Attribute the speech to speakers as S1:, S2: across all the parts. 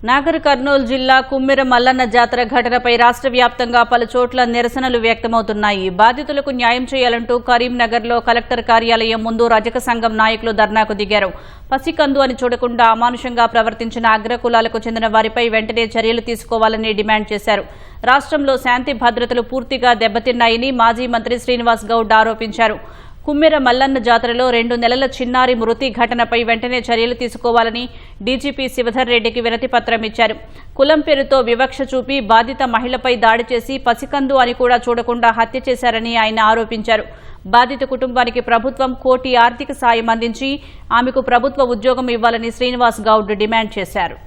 S1: నాగర్ కర్నూలు జిల్లా కుమ్మెర మల్లన్న జాతర ఘటనపై రాష్ట్ర వ్యాప్తంగా పలు చోట్ల నిరసనలు వ్యక్తమవుతున్నాయి. బాధితులకు న్యాయం చేయాలంటూ కరీంనగర్లో కలెక్టర్ కార్యాలయం ముందు రజక సంఘం నాయకులు ధర్నాకు దిగారు. పసికందు అని చూడకుండా అమానుషంగా ప్రవర్తించిన అగ్రకులాలకు చెందిన వారిపై వెంటనే చర్యలు తీసుకోవాలని డిమాండ్ చేశారు. రాష్ట్రంలో శాంతి భద్రతలు పూర్తిగా దెబ్బతిన్నాయని మాజీ మంత్రి శ్రీనివాస్ గౌడ్ ఆరోపించారు. కుమ్మెర మల్లన్న జాతరలో 2 నెలల చిన్నారి మృతి ఘటనపై వెంటనే చర్యలు తీసుకోవాలని డీజీపీ శివధర్ రెడ్డికి వినతి పత్రం ఇచ్చారు. కులం పేరుతో వివక్ష చూపి బాధిత మహిళపై దాడి చేసి పసికందు అని కూడా చూడకుండా హత్య చేశారని ఆయన ఆరోపించారు. బాధిత కుటుంబానికి ప్రభుత్వం 1 కోటి ఆర్థిక సాయం అందించి ఆమెకు ప్రభుత్వ ఉద్యోగం ఇవ్వాలని శ్రీనివాస్ గౌడ్ డిమాండ్ చేశారు.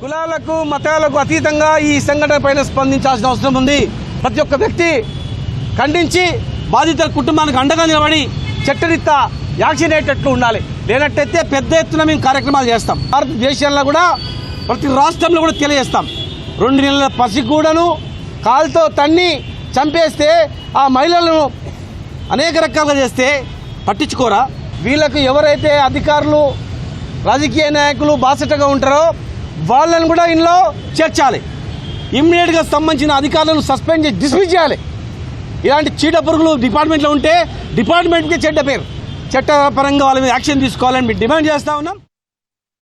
S2: కులాలకు మతాలకు అతీతంగా ఈ సంఘటనపైన స్పందించాల్సిన అవసరం ఉంది. ప్రతి ఒక్క వ్యక్తి ఖండించి బాధితుల కుటుంబానికి అండగా నిలబడి చట్టరీత్యా యాక్షన్ అయ్యేటట్లు ఉండాలి. లేనట్టయితే పెద్ద ఎత్తున మేము కార్యక్రమాలు చేస్తాం. భారతదేశంలో కూడా ప్రతి రాష్ట్రంలో కూడా తెలియజేస్తాం. 2 నెలల పసిగూడను కాలుతో తన్ని చంపేస్తే ఆ మహిళలను అనేక రకాలుగా చేస్తే పట్టించుకోరా? వీళ్ళకు ఎవరైతే అధికారులు రాజకీయ నాయకులు బాసటగా ఉంటారో వాళ్ళని కూడా ఇందులో చేర్చాలి. ఇమ్మీడియట్గా సంబంధించిన అధికారులను సస్పెండ్ చేసి డిస్మిస్ చేయాలి. ఇలాంటి చీడ పురుగులు డిపార్ట్మెంట్లో ఉంటే డిపార్ట్మెంట్కి చెడ్డ పేరు. చట్టపరంగా వాళ్ళ మీద యాక్షన్ తీసుకోవాలని మేము డిమాండ్ చేస్తూ ఉన్నాం.